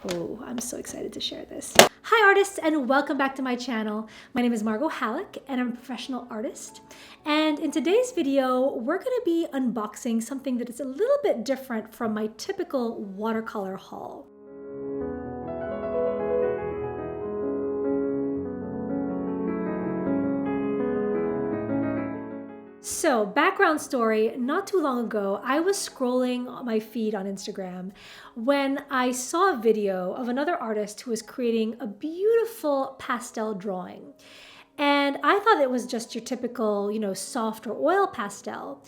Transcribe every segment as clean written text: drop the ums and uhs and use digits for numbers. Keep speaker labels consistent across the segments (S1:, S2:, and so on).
S1: Oh, I'm so excited to share this. Hi artists, and welcome back to my channel. My name is Margot and I'm a professional artist. And in today's video, we're gonna be unboxing something that is a little bit different from my typical watercolor haul. So, background story, not too long ago, I was scrolling my feed on Instagram when I saw a video of another artist who was creating a beautiful pastel drawing. And I thought it was just your typical, soft or oil pastel.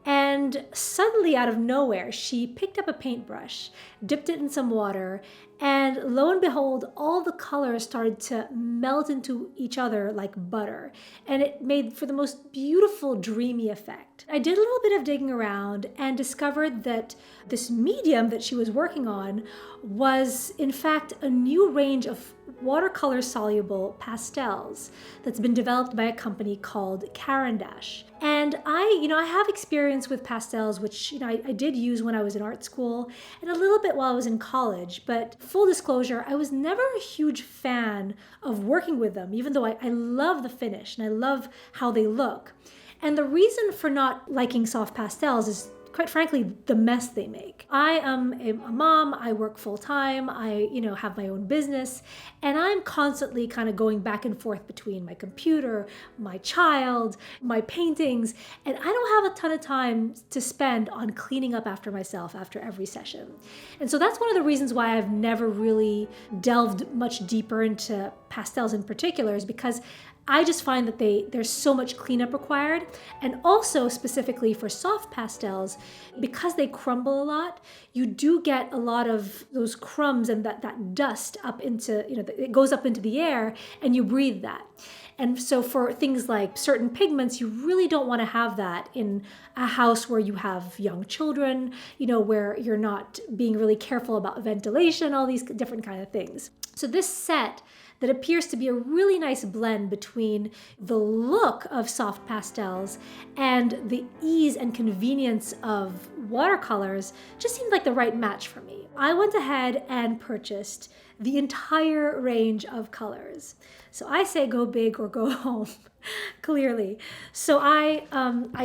S1: And suddenly, out of nowhere, she picked up a paintbrush, dipped it in some water, and lo and behold, all the colors started to melt into each other like butter. And it made for the most beautiful, dreamy effect. I did a little bit of digging around and discovered that this medium that she was working on was, in fact, a new range of watercolor soluble pastels that's been developed by a company called Caran. And I have experience with pastels, which I did use when I was in art school and a little bit while I was in college. But full disclosure, I was never a huge fan of working with them, even though I love the finish and I love how they look. And the reason for not liking soft pastels is, quite frankly, the mess they make. I am a mom, I work full time, I have my own business, and I'm constantly kind of going back and forth between my computer, my child, my paintings, and I don't have a ton of time to spend on cleaning up after myself after every session. And so that's one of the reasons why I've never really delved much deeper into pastels in particular, is because I just find that there's so much cleanup required. And also specifically for soft pastels, because they crumble a lot, you do get a lot of those crumbs and that dust up into, it goes up into the air and you breathe that. And so for things like certain pigments, you really don't want to have that in a house where you have young children, where you're not being really careful about ventilation, all these different kind of things. So this set that appears to be a really nice blend between the look of soft pastels and the ease and convenience of watercolors just seemed like the right match for me. I went ahead and purchased the entire range of colors. So I say go big or go home, clearly. So I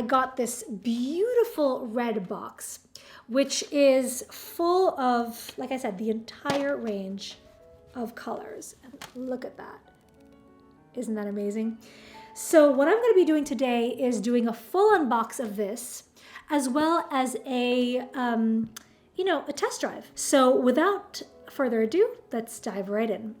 S1: got this beautiful red box, which is full of, like I said, the entire range of colors. And look at that. Isn't that amazing? So what I'm going to be doing today is doing a full unbox of this, as well as a test drive. So without further ado, let's dive right in.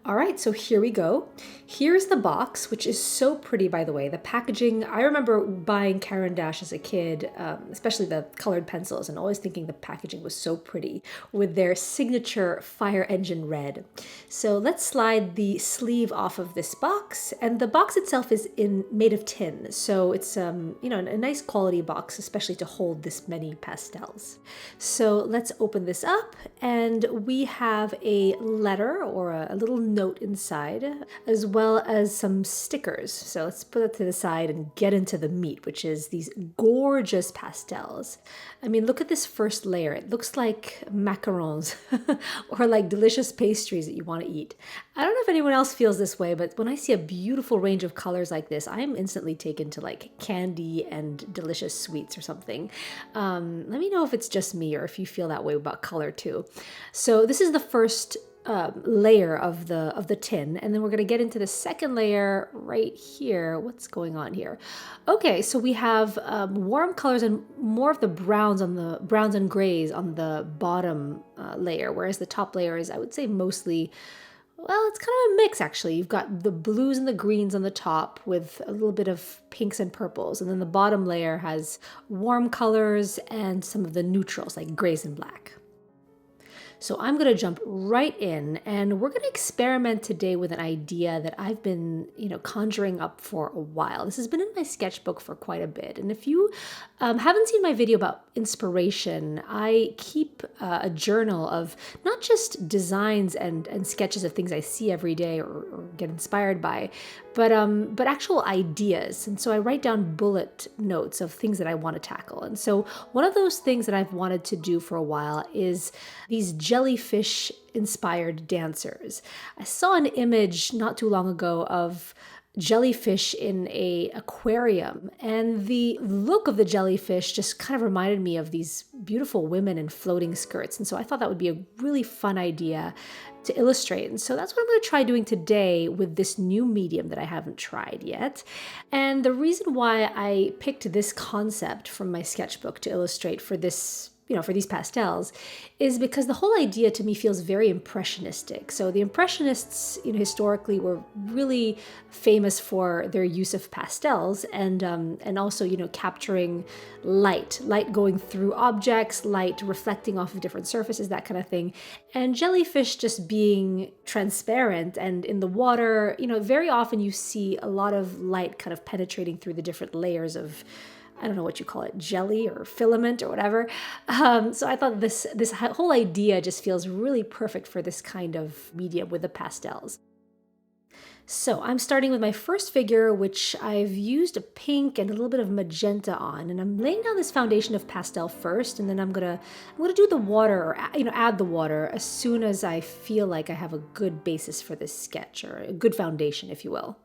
S1: All right, so here we go. Here's the box, which is so pretty, by the way. The packaging, I remember buying Caran as a kid, especially the colored pencils, and always thinking the packaging was so pretty with their signature fire engine red. So let's slide the sleeve off of this box, and the box itself is made of tin. So it's a nice quality box, especially to hold this many pastels. So let's open this up, and we have a letter or a little note inside, as well as some stickers. So let's put it to the side and get into the meat, which is these gorgeous pastels. I mean, look at this first layer. It looks like macarons or like delicious pastries that you want to eat. I don't know if anyone else feels this way, but when I see a beautiful range of colors like this, I am instantly taken to like candy and delicious sweets or something. Let me know if it's just me or if you feel that way about color too. So this is the first layer of the tin, and then we're going to get into the second layer right here. What's going on here? Okay, so we have warm colors and more of the browns and grays on the bottom layer, whereas the top layer is, I would say, mostly, well, it's kind of a mix actually. You've got the blues and the greens on the top with a little bit of pinks and purples, and then the bottom layer has warm colors and some of the neutrals like grays and black. So I'm going to jump right in, and we're going to experiment today with an idea that I've been, conjuring up for a while. This has been in my sketchbook for quite a bit. And if you haven't seen my video about inspiration, I keep a journal of not just designs and sketches of things I see every day or get inspired by, but actual ideas. And so I write down bullet notes of things that I want to tackle. And so one of those things that I've wanted to do for a while is these jellyfish inspired dancers. I saw an image not too long ago of jellyfish in a aquarium, and the look of the jellyfish just kind of reminded me of these beautiful women in floating skirts. And so I thought that would be a really fun idea to illustrate. And so that's what I'm going to try doing today with this new medium that I haven't tried yet. And the reason why I picked this concept from my sketchbook to illustrate for this, for these pastels, is because the whole idea to me feels very impressionistic. So the Impressionists, historically were really famous for their use of pastels and also, capturing light going through objects, light reflecting off of different surfaces, that kind of thing. And jellyfish just being transparent and in the water, very often you see a lot of light kind of penetrating through the different layers of, I don't know what you call it, jelly or filament or whatever. So I thought this whole idea just feels really perfect for this kind of medium with the pastels. So I'm starting with my first figure, which I've used a pink and a little bit of magenta on, and I'm laying down this foundation of pastel first, and then I'm gonna do the water, or add the water as soon as I feel like I have a good basis for this sketch, or a good foundation, if you will.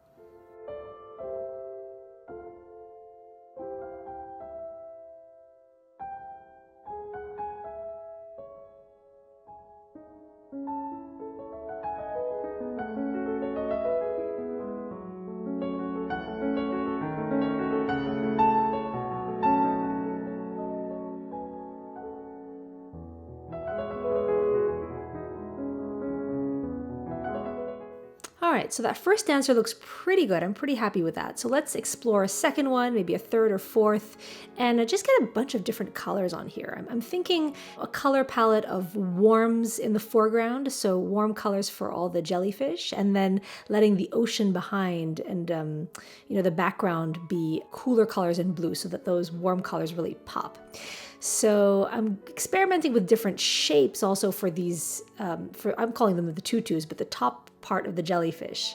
S1: All right, so that first dancer looks pretty good. I'm pretty happy with that. So let's explore a second one, maybe a third or fourth, and just get a bunch of different colors on here. I'm thinking a color palette of warms in the foreground, so warm colors for all the jellyfish, and then letting the ocean behind and the background be cooler colors in blue, so that those warm colors really pop. So I'm experimenting with different shapes also for these, I'm calling them the tutus, but the top part of the jellyfish.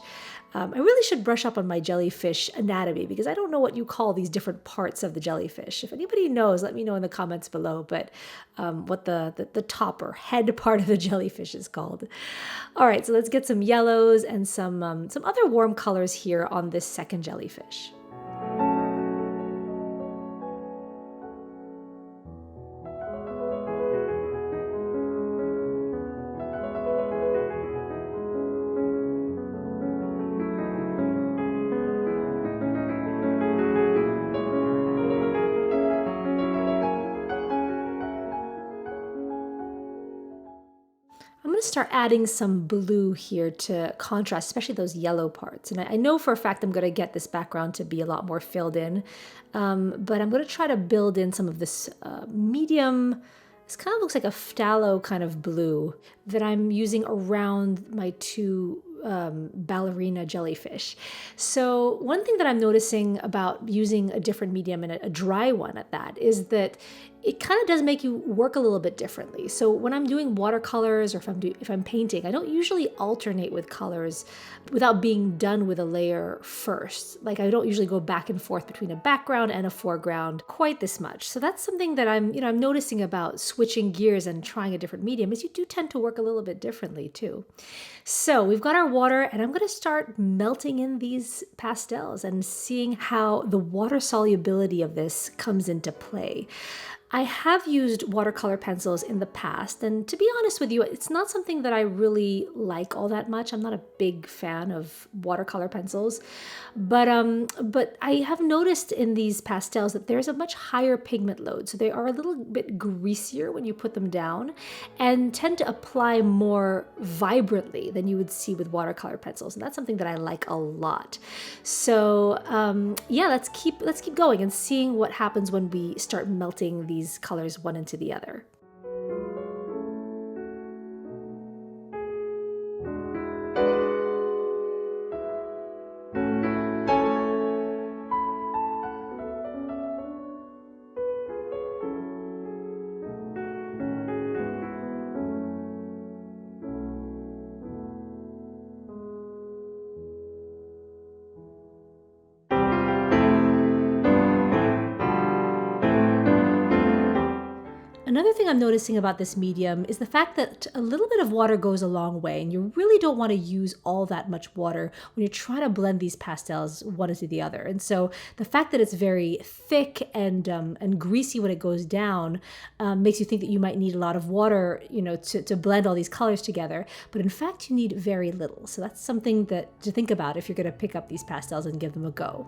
S1: I really should brush up on my jellyfish anatomy, because I don't know what you call these different parts of the jellyfish. If anybody knows, let me know in the comments below, but what the top or head part of the jellyfish is called. All right, so let's get some yellows and some other warm colors here on this second jellyfish. I'm going to start adding some blue here to contrast, especially those yellow parts. And I know for a fact I'm going to get this background to be a lot more filled in, but I'm going to try to build in some of this medium, this kind of looks like a phthalo kind of blue that I'm using around my two ballerina jellyfish. So one thing that I'm noticing about using a different medium, and a dry one at that, is that it kind of does make you work a little bit differently. So when I'm doing watercolors, or if I'm painting, I don't usually alternate with colors without being done with a layer first. Like I don't usually go back and forth between a background and a foreground quite this much. So that's something that I'm noticing about switching gears and trying a different medium, is you do tend to work a little bit differently too. So we've got our water, and I'm going to start melting in these pastels and seeing how the water solubility of this comes into play. I have used watercolor pencils in the past, and to be honest with you, it's not something that I really like all that much. I'm not a big fan of watercolor pencils, but I have noticed in these pastels that there's a much higher pigment load, so they are a little bit greasier when you put them down, and tend to apply more vibrantly than you would see with watercolor pencils, and that's something that I like a lot. So yeah, let's keep going and seeing what happens when we start melting these colors one into the other. Another thing I'm noticing about this medium is the fact that a little bit of water goes a long way, and you really don't want to use all that much water when you're trying to blend these pastels one into the other. And so the fact that it's very thick and greasy when it goes down makes you think that you might need a lot of water, to blend all these colors together. But in fact, you need very little. So that's something to think about if you're going to pick up these pastels and give them a go.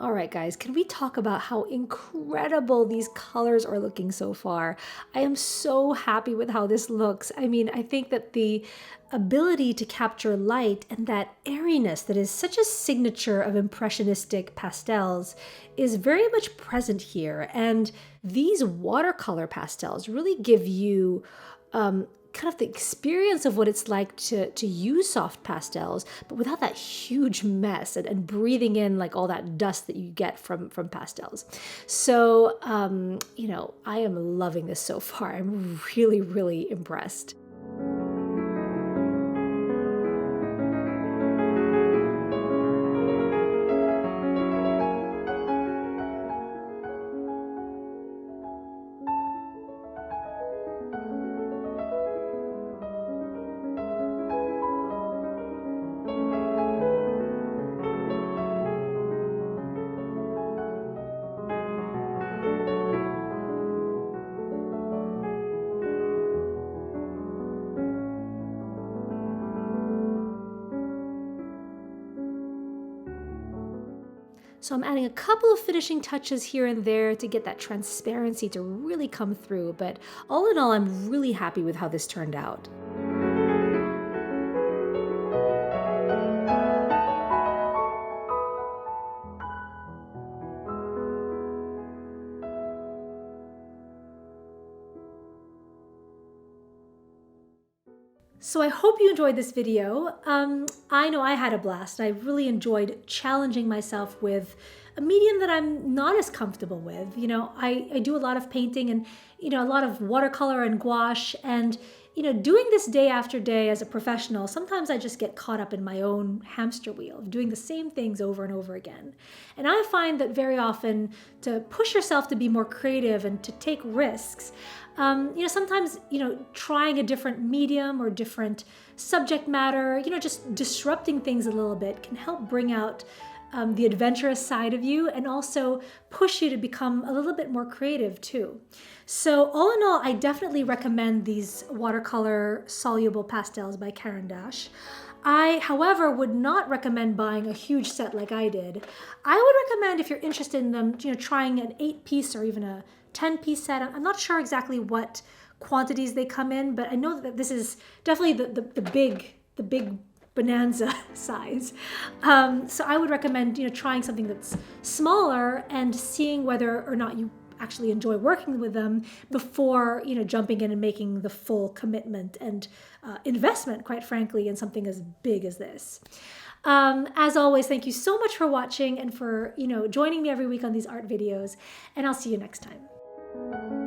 S1: All right, guys, can we talk about how incredible these colors are looking so far? I am so happy with how this looks. I mean, I think that the ability to capture light and that airiness that is such a signature of impressionistic pastels is very much present here. And these watercolor pastels really give you kind of the experience of what it's like to use soft pastels, but without that huge mess and breathing in like all that dust that you get from pastels. So, I am loving this so far. I'm really, really impressed. So I'm adding a couple of finishing touches here and there to get that transparency to really come through. But all in all, I'm really happy with how this turned out. So I hope you enjoyed this video. I know I had a blast. I really enjoyed challenging myself with a medium that I'm not as comfortable with. I do a lot of painting and, a lot of watercolor and gouache, and, doing this day after day as a professional, sometimes I just get caught up in my own hamster wheel of doing the same things over and over again. And I find that very often to push yourself to be more creative and to take risks, sometimes, trying a different medium or different subject matter, just disrupting things a little bit can help bring out the adventurous side of you and also push you to become a little bit more creative too. So all in all, I definitely recommend these watercolor soluble pastels by Caran. I, however, would not recommend buying a huge set like I did. I would recommend, if you're interested in them, trying an 8-piece or even a 10-piece set. I'm not sure exactly what quantities they come in, but I know that this is definitely the big bonanza size. So I would recommend, trying something that's smaller and seeing whether or not you actually enjoy working with them before, jumping in and making the full commitment and investment, quite frankly, in something as big as this. As always, thank you so much for watching and for, joining me every week on these art videos, and I'll see you next time.